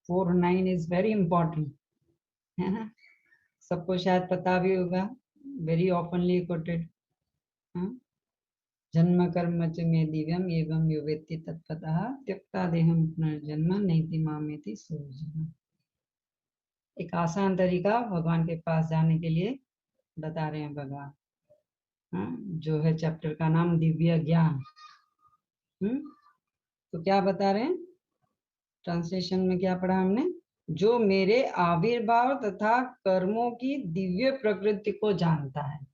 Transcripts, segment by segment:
4-9 is very important, है ना, सबको शायद पता भी होगा, वेरी ऑफनली कोटेड। जन्म कर्म च मे दिव्यम एवं यो वेत्ति तत्त्वतः त्यक्ता देहम पुनर्जन्म नैति मामेति सोऽर्जुन। एक आसान तरीका भगवान के पास जाने के लिए बता रहे हैं भगवान, जो है चैप्टर का नाम दिव्य ज्ञान। तो क्या बता रहे हैं, ट्रांसलेशन में क्या पढ़ा हमने, जो मेरे आविर्भाव तथा कर्मों की दिव्य प्रकृति को जानता है।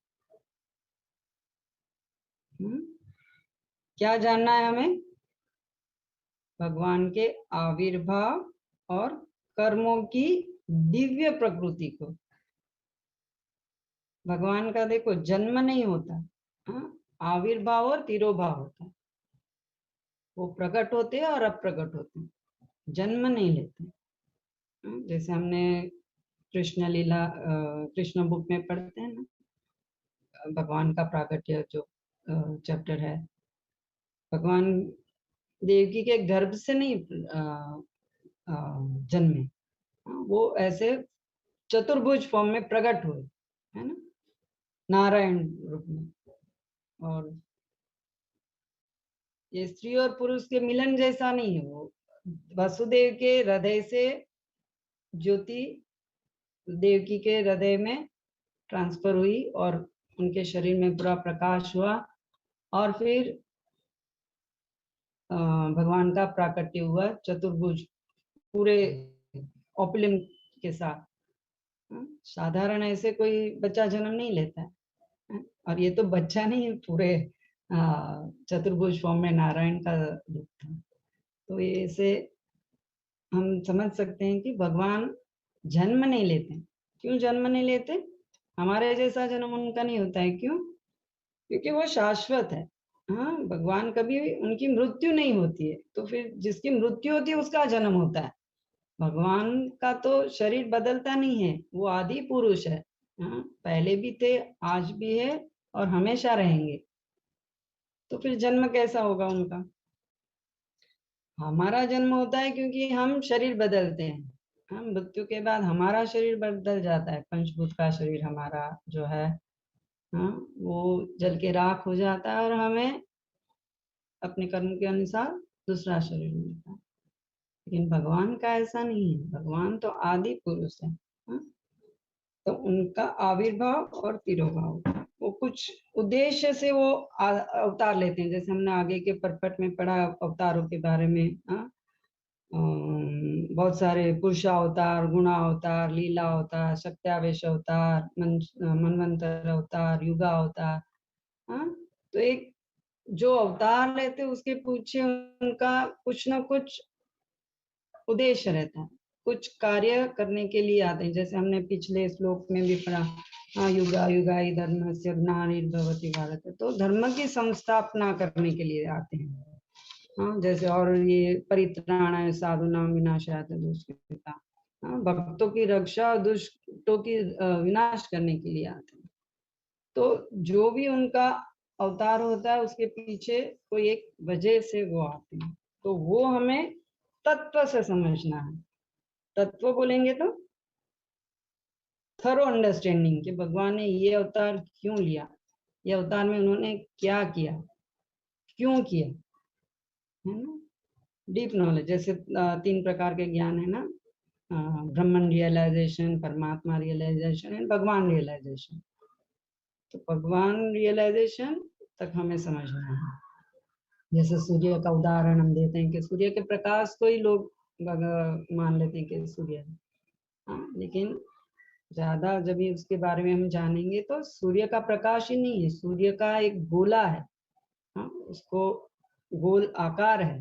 क्या जानना है हमें, भगवान के आविर्भाव और कर्मों की दिव्य प्रकृति को। भगवान का देखो जन्म नहीं होता, आविर्भाव और तिरोभाव होता है, वो प्रकट होते हैं और अप्रकट होते हैं, जन्म नहीं लेते। जैसे हमने कृष्ण लीला कृष्ण बुक में पढ़ते हैं ना, भगवान का प्राकट्य जो चैप्टर है, भगवान देवकी के गर्भ से नहीं जन्मे, वो ऐसे चतुर्भुज फॉर्म में प्रकट हुए, है ना, नारायण रूप में। और ये स्त्री और पुरुष के मिलन जैसा नहीं है, वो वसुदेव के हृदय से ज्योति देवकी के हृदय में ट्रांसफर हुई और उनके शरीर में पूरा प्रकाश हुआ, और फिर भगवान का प्राकट्य हुआ चतुर्भुज पूरे ओपलिंग के साथ। साधारण ऐसे कोई बच्चा जन्म नहीं लेता है, और ये तो बच्चा नहीं है, पूरे चतुर्भुज फॉर्म में नारायण का रूप था। तो ये से हम समझ सकते हैं कि भगवान जन्म नहीं लेते। क्यों जन्म नहीं लेते, हमारे जैसा जन्म उनका नहीं होता है। क्यों, क्योंकि वो शाश्वत है। भगवान कभी उनकी मृत्यु नहीं होती है, तो फिर जिसकी मृत्यु होती है उसका जन्म होता है। भगवान का तो शरीर बदलता नहीं है, वो आदि पुरुष है, पहले भी थे, आज भी है और हमेशा रहेंगे। तो फिर जन्म कैसा होगा उनका। हमारा जन्म होता है क्योंकि हम शरीर बदलते हैं, हम मृत्यु के बाद हमारा शरीर बदल जाता है, पंचभूत का शरीर हमारा जो है, वो जल के राख हो जाता है और हमें अपने कर्म के अनुसार दूसरा शरीर मिलता है। लेकिन भगवान का ऐसा नहीं है, भगवान तो आदि पुरुष है। तो उनका आविर्भाव और तिरोभाव वो कुछ उद्देश्य से वो अवतार लेते हैं। जैसे हमने आगे के परपट में पढ़ा अवतारों के बारे में, बहुत सारे पुरुषावतार, गुणावतार, लीला अवतार, सत्यावेश अवतार, मनवंतर अवतार, युगा अवतार। तो एक जो अवतार लेते उसके पीछे उनका कुछ ना कुछ उद्देश्य रहता है, कुछ कार्य करने के लिए आते हैं। जैसे हमने पिछले श्लोक में भी पढ़ा, युगा युगाई धर्मस्य ग्लानिर्भवति भारत, तो धर्म की संस्थापना करने के लिए आते हैं। जैसे और ये परित्राणाय साधूनां विनाशाय दुष्कृता, भक्तों की रक्षा और दुष्टों की विनाश करने के लिए आते हैं। तो जो भी उनका अवतार होता है उसके पीछे कोई एक वजह से वो आते हैं, तो वो हमें तत्व से समझना है। तत्व बोलेंगे तो थरो अंडरस्टैंडिंग, कि भगवान ने ये अवतार क्यों लिया, ये अवतार में उन्होंने क्या किया, क्यों किया, है ना। डीप नॉलेज, जैसे 3 प्रकार के ज्ञान है ना, ब्रह्मन रियलाइजेशन, परमात्मा रियलाइजेशन एंड भगवान रियलाइजेशन। तो भगवान रियलाइजेशन तक हमें समझना है। जैसे सूर्य का उदाहरण हम देते हैं कि सूर्य के प्रकाश को ही लोग मान लेते हैं कि सूर्य है, लेकिन ज्यादा जब भी उसके बारे में हम जानेंगे तो सूर्य का प्रकाश ही नहीं है, सूर्य का एक गोला है, उसको गोल आकार है।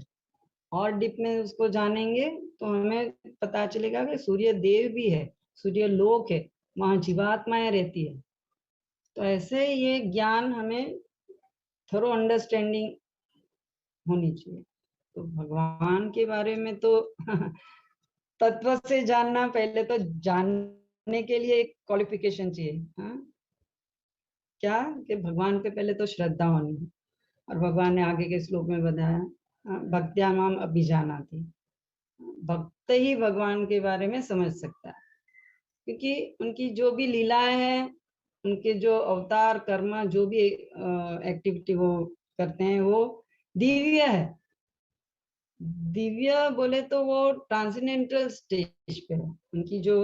और डीप में उसको जानेंगे तो हमें पता चलेगा कि सूर्य देव भी है, सूर्य लोक है, वहां जीवात्माएं रहती है। तो ऐसे ये ज्ञान हमें थोरो अंडरस्टैंडिंग होनी चाहिए। तो भगवान के बारे में तो तत्व से जानना, पहले तो जानने के लिए एक क्वालिफिकेशन चाहिए। क्या कि भगवान पे पहले तो श्रद्धा होनी है। और भगवान ने आगे के श्लोक में बताया, भक्त्या माम अभिजानाति, भक्त ही भगवान के बारे में समझ सकता है, क्योंकि उनकी जो भी लीलाएं हैं, उनके जो अवतार कर्म, जो भी एक्टिविटी वो करते हैं, वो दिव्य है। दिव्य बोले तो वो ट्रांसेंडेंटल स्टेज पे है। उनकी जो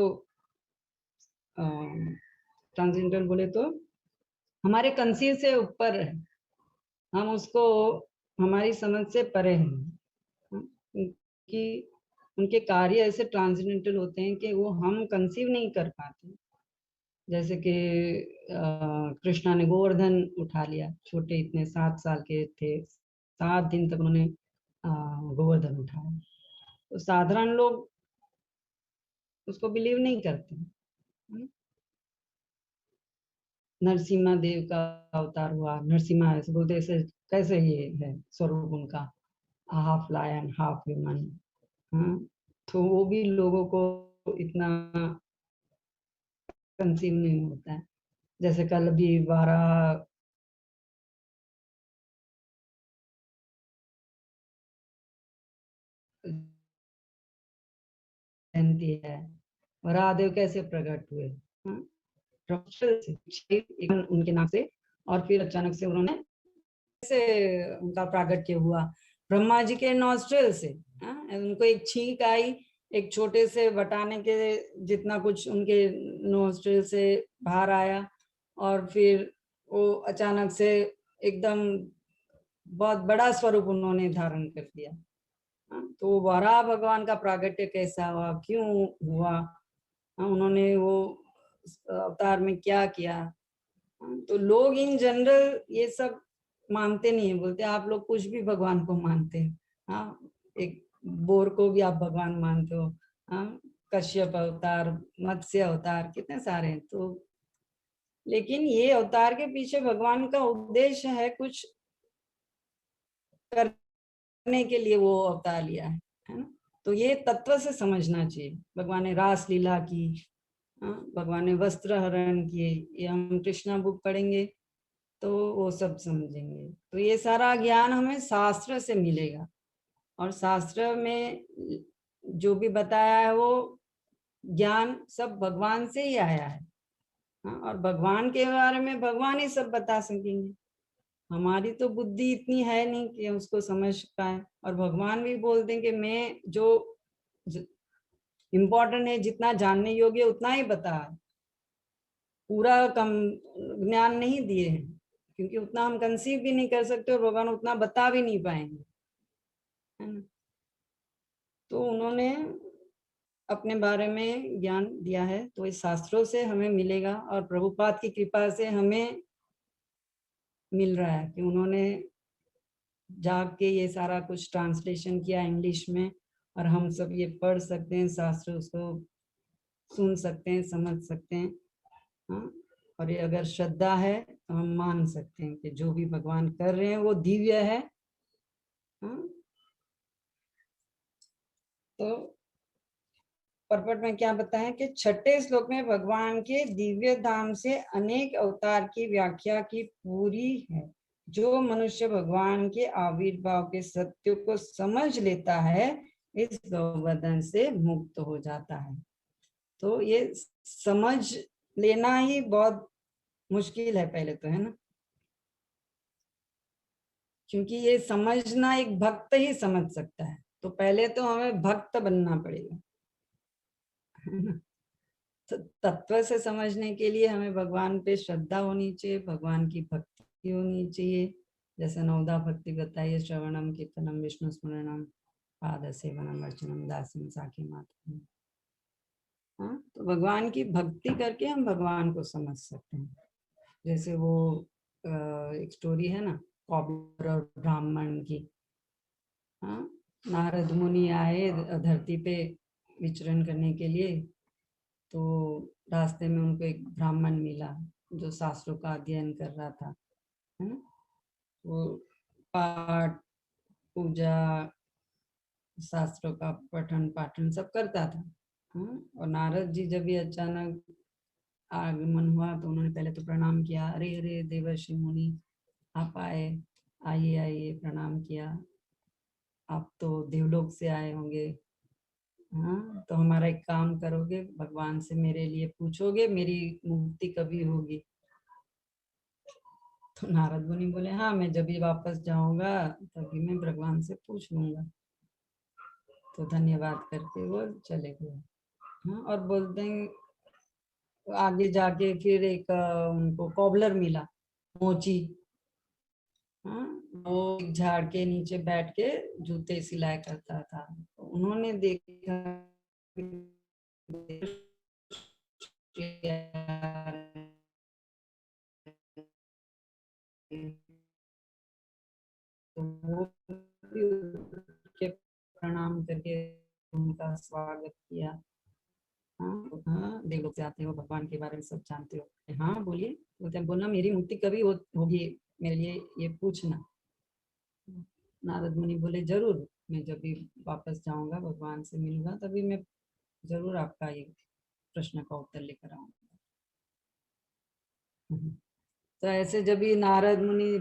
ट्रांसेंडेंटल बोले तो हमारे कंसीव से ऊपर है, हम उसको हमारी समझ से परे हैं। उनकी उनके कार्य ऐसे ट्रांसेंडेंटल होते हैं कि वो हम कंसीव नहीं कर पाते। जैसे कि कृष्णा ने गोवर्धन उठा लिया, छोटे इतने 7 साल के थे, 7 दिन तक उन्होंने गोवर्धन उठाया। तो साधारण लोग उसको बिलीव नहीं करते। नरसिम्हा देव का अवतार हुआ, नरसिम्हा ऐसे बोलते, ऐसे कैसे ये है स्वरूप उनका, हाफ लायन हाफ ह्यूमन। हाँ, तो वो भी लोगों को इतना कंसीव नहीं होता है। जैसे कल भी 12 जयंती है, महादेव कैसे प्रकट हुए, हाँ, से उनके नाम से, और फिर अचानक से उन्होंने कैसे उनका प्रागट्य हुआ, ब्रह्मा जी के नॉस्ट्रिल से। उनको एक छींक आई, एक छोटे से बटाने के जितना कुछ उनके नॉस्ट्रिल से बाहर आया, और फिर वो अचानक से एकदम बहुत बड़ा स्वरूप उन्होंने धारण कर लिया। तो वराह भगवान का प्रागट्य कैसा हुआ, क्यों हुआ, उन्होंने वो अवतार में क्या किया। तो लोग इन जनरल ये सब मानते नहीं है, बोलते आप लोग कुछ भी भगवान को मानते हैं। हाँ, एक बोर को भी आप भगवान मानते हो। हाँ, कश्यप अवतार, मत्स्य अवतार, कितने सारे हैं। तो लेकिन ये अवतार के पीछे भगवान का उद्देश्य है, कुछ करने के लिए वो अवतार लिया है ना। तो ये तत्व से समझना चाहिए। भगवान ने रास लीला की, भगवान ने वस्त्र हरण किए, ये हम कृष्णा बुक पढ़ेंगे तो वो सब समझेंगे। तो ये सारा ज्ञान हमें शास्त्र से मिलेगा, और शास्त्र में जो भी बताया है वो ज्ञान सब भगवान से ही आया है। और भगवान के बारे में भगवान ही सब बता सकेंगे। हमारी तो बुद्धि इतनी है नहीं कि उसको समझ पाए। और भगवान भी बोलते हैं कि मैं जो इम्पोर्टेंट है, जितना जानने योग्य उतना ही बता, पूरा कम ज्ञान नहीं दिए हैं, क्योंकि उतना हम कंसीव भी नहीं कर सकते और भगवान उतना बता भी नहीं पाएंगे, है ना। तो उन्होंने अपने बारे में ज्ञान दिया है, तो इस शास्त्रों से हमें मिलेगा, और प्रभुपाद की कृपा से हमें मिल रहा है कि उन्होंने जाग के ये सारा कुछ ट्रांसलेशन किया इंग्लिश में, और हम सब ये पढ़ सकते हैं, शास्त्र उसको सुन सकते हैं, समझ सकते हैं। हाँ, और ये अगर श्रद्धा है तो हम मान सकते हैं कि जो भी भगवान कर रहे हैं वो दिव्य है। हाँ, तो परपट में क्या बताएं कि 6ठे श्लोक में भगवान के दिव्य धाम से अनेक अवतार की व्याख्या की पूरी है। जो मनुष्य भगवान के आविर्भाव के सत्य को समझ लेता है, इस गौवर्धन से मुक्त हो जाता है। तो ये समझ लेना ही बहुत मुश्किल है पहले तो, है ना, क्योंकि ये समझना एक भक्त ही समझ सकता है। तो पहले तो हमें भक्त बनना पड़ेगा, है ना। तो तत्व से समझने के लिए हमें भगवान पे श्रद्धा होनी चाहिए, भगवान की भक्ति होनी चाहिए। जैसे नवदा भक्ति बताइए, श्रवणम कीर्तनम विष्णु स्मरणम पाद सेवनम अर्चनम दास्यम साखी मातरम। हाँ, तो भगवान की भक्ति करके हम भगवान को समझ सकते हैं। जैसे वो एक स्टोरी है ना, कौबेर और ब्राह्मण की। हाँ, नारद मुनि आए धरती पे विचरण करने के लिए, तो रास्ते में उनको एक ब्राह्मण मिला जो शास्त्रों का अध्ययन कर रहा था, है ना। वो पाठ पूजा शास्त्रों का पठन पाठन सब करता था। हाँ, और नारद जी जब ये अचानक आगमन हुआ तो उन्होंने पहले तो प्रणाम किया, अरे अरे देवर्षि मुनि आप आए, आइए आइए, प्रणाम किया, आप तो देवलोक से आए होंगे, हाँ, तो हमारा एक काम करोगे, भगवान से मेरे लिए पूछोगे मेरी मुक्ति कभी होगी। तो नारद मुनि बोले हाँ, मैं जब भी वापस जाऊंगा तभी मैं भगवान से पूछ लूंगा। तो धन्यवाद करके वो चले गए। हाँ, और बोलते हैं आगे जाके फिर एक उनको कॉबलर मिला, मोची। हाँ, वो एक झाड़ के नीचे बैठ के जूते सिलाई करता था। तो उन्होंने देखा तो वो भी उसके प्रणाम करके उनका स्वागत किया। हाँ हाँ, देवलोक से आते हो, भगवान के बारे में सब जानते हो। हाँ बोलिए। बोलते हैं बोलना मेरी मुक्ति कभी होगी, मेरे लिए ये पूछना। नारद मुनि बोले जरूर, मैं जब भी वापस जाऊंगा भगवान से मिलूंगा तभी मैं जरूर आपका ये प्रश्न का उत्तर लेकर आऊंगा। तो ऐसे जब भी नारद मुनि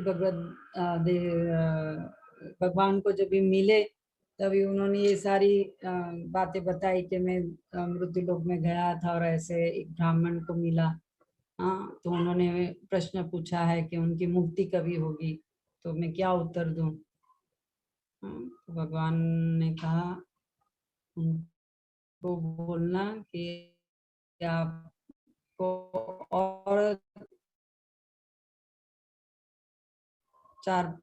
भगवान को जब भी मिले तभी उन्होंने ये सारी बातें बताई कि मैं मृत्यु लोक में गया था और ऐसे एक ब्राह्मण को मिला। हाँ, तो उन्होंने प्रश्न पूछा है कि उनकी मुक्ति कभी होगी, तो मैं क्या उत्तर दूं। हाँ, तो भगवान ने कहा उनको बोलना कि आपको और 4-5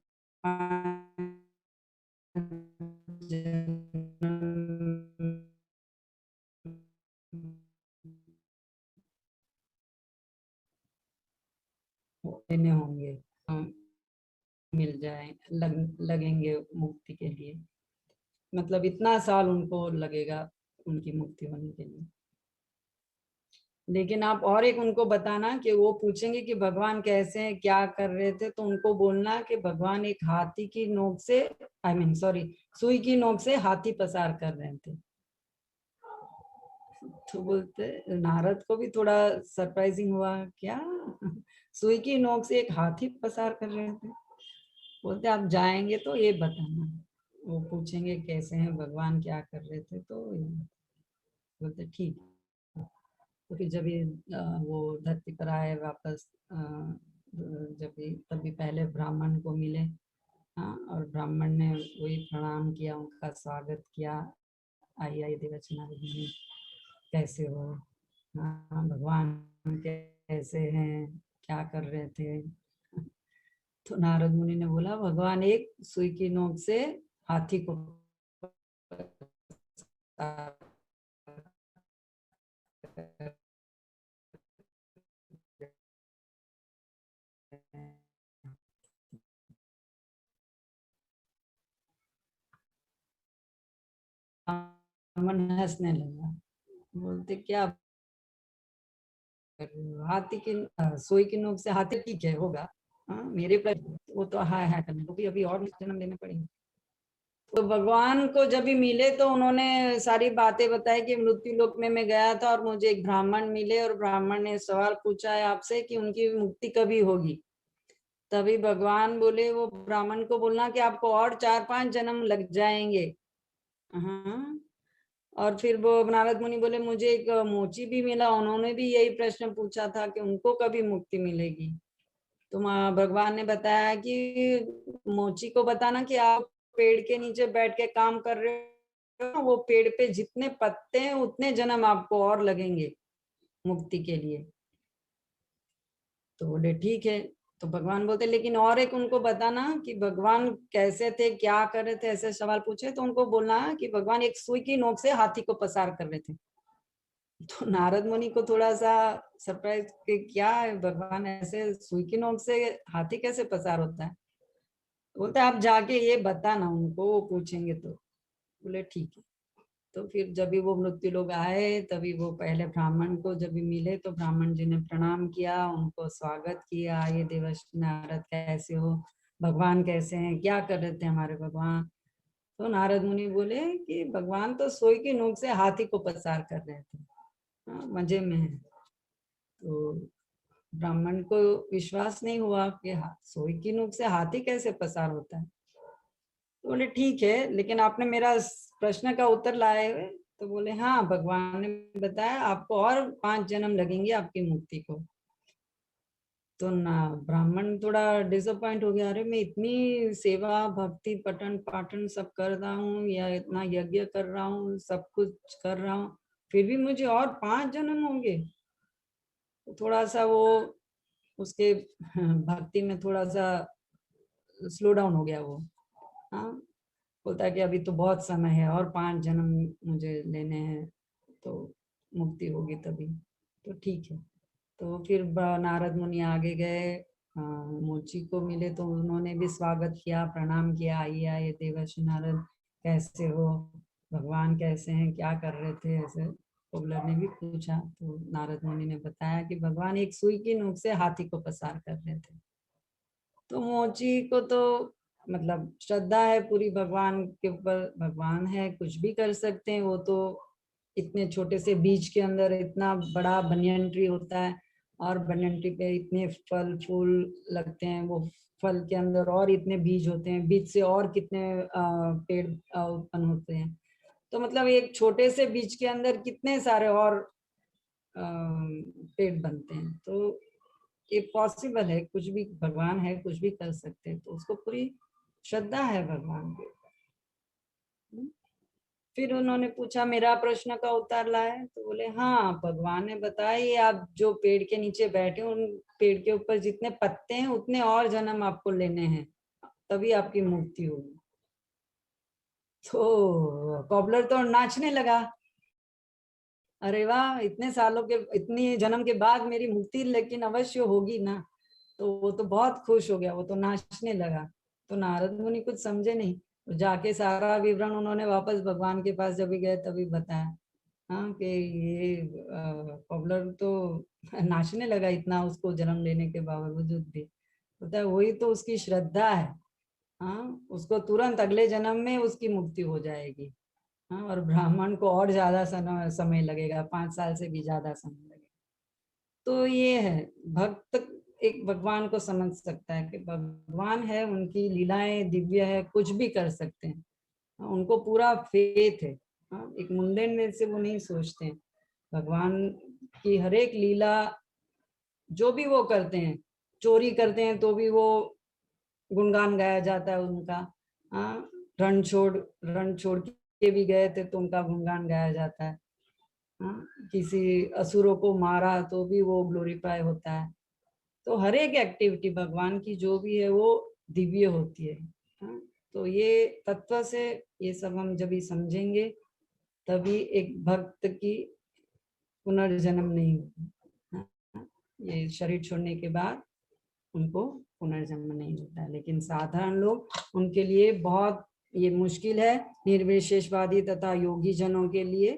लेने होंगे, मिल जाए लगेंगे मुक्ति के लिए। मतलब इतना साल उनको लगेगा उनकी मुक्ति होने के लिए। लेकिन आप और एक उनको बताना कि वो पूछेंगे कि भगवान कैसे हैं, क्या कर रहे थे, तो उनको बोलना कि भगवान एक हाथी की नोक से, सॉरी, सुई की नोक से हाथी पसार कर रहे थे। तो बोलते नारद को भी थोड़ा सरप्राइजिंग हुआ, क्या सुई की नोक से एक हाथी पसार कर रहे थे। बोलते आप जाएंगे तो ये बताना। वो पूछेंगे कैसे हैं भगवान, क्या कर रहे थे, तो बोलते ठीक। तो फिर जब ये वो धरती पर आए वापस, जब भी तभी पहले ब्राह्मण को मिले। हाँ, और ब्राह्मण ने वही प्रणाम किया, उनका स्वागत किया। आइए आइए देवचनारी, कैसे हो, हाँ भगवान कैसे हैं, क्या कर रहे थे। तो नारद मुनि ने बोला भगवान एक सुई की नोक से हाथी को मन हंसने लगा। बोलते क्या कर रहे हो? हाथी की सुई की नोक से हाथी ठीक है होगा। हाँ, मेरे पर वो तो हाय करने को भी अभी और जन्म लेने पड़ेंगे। तो भगवान को जब भी मिले तो उन्होंने सारी बातें बताई कि मृत्यु लोक में मैं गया था और मुझे एक ब्राह्मण मिले और ब्राह्मण ने सवाल पूछा है आपसे कि उनकी मुक्ति कभी होगी। तभी भगवान बोले वो ब्राह्मण को बोलना कि आपको और 4-5 जन्म लग जाएंगे। हाँ, और फिर वो नारद मुनि बोले मुझे एक मोची भी मिला, उन्होंने भी यही प्रश्न पूछा था कि उनको कभी मुक्ति मिलेगी। तो भगवान ने बताया कि मोची को बताना कि आप पेड़ के नीचे बैठ के काम कर रहे हो, वो पेड़ पे जितने पत्ते हैं उतने जन्म आपको और लगेंगे मुक्ति के लिए। तो बोले ठीक है। तो भगवान बोलते लेकिन और एक उनको बताना कि भगवान कैसे थे, क्या कर रहे थे, ऐसे सवाल पूछे तो उनको बोलना कि भगवान एक सुई की नोक से हाथी को पसार कर रहे थे। तो नारद मुनि को थोड़ा सा सरप्राइज कि क्या है, भगवान ऐसे सुई की नोक से हाथी कैसे पसार होता है। बोलते आप जाके ये बताना उनको, वो पूछेंगे तो। बोले ठीक है। तो फिर जब भी वो मृत्यु लोग आए तभी वो पहले ब्राह्मण को जब भी मिले तो ब्राह्मण जी ने प्रणाम किया, उनको स्वागत किया, ये देवर्षि नारद कैसे हो, भगवान कैसे हैं, क्या कर रहे थे हमारे भगवान। तो नारद मुनि बोले कि भगवान तो सोई की नोक से हाथी को पसार कर रहे थे। हाँ, मजे में है। तो ब्राह्मण को विश्वास नहीं हुआ कि सोई की नोक से हाथी कैसे पसार होता है। तो बोले ठीक है, लेकिन आपने मेरा प्रश्न का उत्तर लाए हुए तो बोले हाँ, भगवान ने बताया आपको और 5 जन्म लगेंगे आपकी मुक्ति को। तो ना ब्राह्मण थोड़ा डिसअपॉइंट हो गया, अरे मैं इतनी सेवा भक्ति पठन पाठन सब कर रहा हूँ, या इतना यज्ञ कर रहा हूँ, सब कुछ कर रहा हूँ, फिर भी मुझे और 5 जन्म होंगे। तो थोड़ा सा वो उसके भक्ति में थोड़ा सा स्लो डाउन हो गया वो। हाँ, बोलता है कि अभी तो बहुत समय है और 5 जन्म मुझे लेने हैं, तो मुक्ति होगी तभी। तो ठीक है। तो फिर नारद मुनि आगे गए, मोची को मिले तो उन्होंने भी स्वागत किया, प्रणाम किया, आइए आइए देवर्षि नारद, कैसे हो, भगवान कैसे हैं, क्या कर रहे थे, ऐसे कोबलर ने भी पूछा। तो नारद मुनि ने बताया कि भगवान एक सुई की नोक से हाथी को पसार कर रहे थे। तो मोची को तो मतलब श्रद्धा है पूरी भगवान के ऊपर, भगवान है कुछ भी कर सकते हैं, वो तो इतने छोटे से बीज के अंदर इतना बड़ा बनियन ट्री होता है, और बनियन ट्री पे इतने फल फूल लगते हैं, वो फल के अंदर और इतने बीज होते हैं, बीज से और कितने पेड़ उत्पन्न होते हैं। तो मतलब एक छोटे से बीज के अंदर कितने सारे और पेड़ बनते हैं। तो ये पॉसिबल है, कुछ भी भगवान है, कुछ भी कर सकते हैं, तो उसको पूरी श्रद्धा है भगवान के ऊपर। फिर उन्होंने पूछा मेरा प्रश्न का उत्तर लाए, तो बोले हाँ, भगवान ने बताया ये आप जो पेड़ के नीचे बैठे उन पेड़ के ऊपर जितने पत्ते हैं उतने और जन्म आपको लेने हैं, तभी आपकी मुक्ति होगी। तो कॉबलर तो नाचने लगा, अरे वाह, इतने सालों के इतनी जन्म के बाद मेरी मुक्ति लेकिन अवश्य होगी ना। तो वो तो बहुत खुश हो गया, वो तो नाचने लगा। तो नारद मुनि कुछ समझे नहीं, तो जाके सारा विवरण उन्होंने वापस भगवान के पास जब भी गए तभी बताया। हाँ कि ये कॉबलर तो नाचने लगा इतना उसको जन्म लेने के बावजूद भी, होता है वही तो उसकी श्रद्धा है। हाँ, उसको तुरंत अगले जन्म में उसकी मुक्ति हो जाएगी। हाँ, और ब्राह्मण को और ज्यादा समय लगेगा, 5 साल से भी ज्यादा समय लगेगा। तो ये है, भक्त एक भगवान को समझ सकता है कि भगवान है, उनकी लीलाएं दिव्य है, कुछ भी कर सकते हैं। उनको पूरा फेथ है। एक मुंडेन में से वो नहीं सोचते हैं, भगवान की हर एक लीला जो भी वो करते हैं, चोरी करते हैं तो भी वो गुणगान गाया जाता है उनका। हाँ, रण छोड़ के भी गए थे तो उनका गुणगान गाया जाता है। हाँ, किसी असुरों को मारा तो भी वो ग्लोरीफाई होता है। तो हर एक एक्टिविटी भगवान की जो भी है वो दिव्य होती है। हाँ, तो ये तत्व से ये सब हम जब भी समझेंगे तभी एक भक्त की पुनर्जन्म नहीं होगी। हाँ, ये शरीर छोड़ने के बाद उनको पुनर्जन्म नहीं होता है। लेकिन साधारण लोग, उनके लिए बहुत ये मुश्किल है, निर्विशेषवादी तथा योगी जनों के लिए।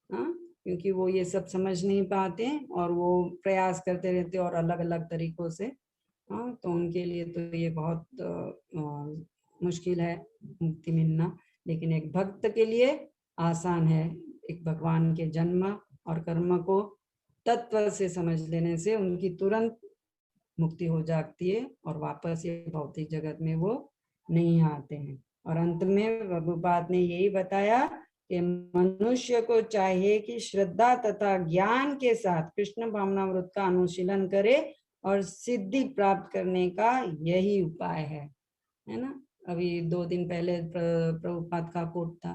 हाँ, क्योंकि वो ये सब समझ नहीं पाते हैं और वो प्रयास करते रहते और अलग अलग तरीकों से। हाँ, तो उनके लिए तो ये बहुत मुश्किल है मुक्ति मिलना। लेकिन एक भक्त के लिए आसान है, एक भगवान के जन्म और कर्म को तत्व से समझ लेने से उनकी तुरंत मुक्ति हो जाती है और वापस ये भौतिक जगत में वो नहीं आते हैं। और अंत में प्रभुपाद ने यही बताया कि मनुष्य को चाहिए कि श्रद्धा तथा ज्ञान के साथ कृष्ण भावनामृत का अनुशीलन करे और सिद्धि प्राप्त करने का यही उपाय है ना। अभी 2 दिन पहले प्रभुपाद का कोट था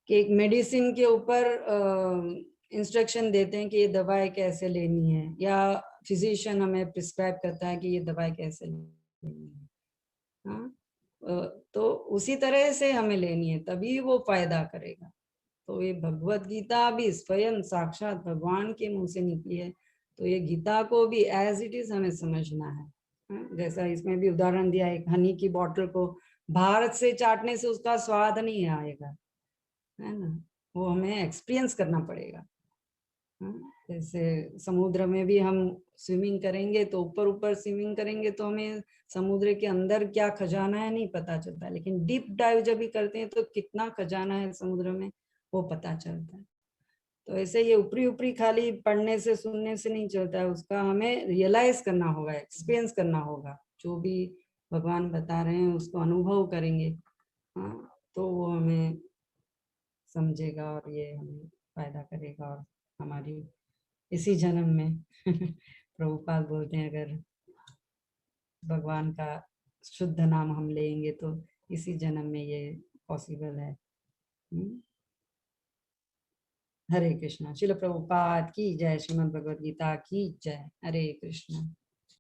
कि एक मेडिसिन के ऊपर इंस्ट्रक्शन देते हैं कि ये दवाई कैसे लेनी है, या फिजिशियन हमें प्रिस्क्राइब करता है कि ये दवाई कैसे लेनी है। हाँ, तो उसी तरह से हमें लेनी है, तभी वो फायदा करेगा। तो ये भगवत गीता भी स्वयं साक्षात भगवान के मुंह से निकली है, तो ये गीता को भी एज इट इज हमें समझना है। जैसा इसमें भी उदाहरण दिया, एक हनी की बोतल को भारत से चाटने से उसका स्वाद नहीं आएगा, है ना, वो हमें एक्सपीरियंस करना पड़ेगा। जैसे समुद्र में भी हम स्विमिंग करेंगे तो ऊपर ऊपर स्विमिंग करेंगे तो हमें समुद्र के अंदर क्या खजाना है नहीं पता चलता, लेकिन डीप डाइव जब भी करते हैं तो कितना खजाना है समुद्र में वो पता चलता है। तो ऐसे ये ऊपरी ऊपरी खाली पढ़ने से सुनने से नहीं चलता है, उसका हमें रियलाइज करना होगा, एक्सपीरियंस करना होगा। जो भी भगवान बता रहे हैं उसको अनुभव करेंगे, हाँ, तो वो हमें समझेगा और ये हमें फायदा करेगा। और हमारी इसी जन्म में प्रभुपाद बोलते हैं अगर भगवान का शुद्ध नाम हम लेंगे तो इसी जन्म में ये पॉसिबल है। हरे कृष्णा। श्रील प्रभुपाद की जय। श्रीमद् भगवद गीता की जय। हरे कृष्णा।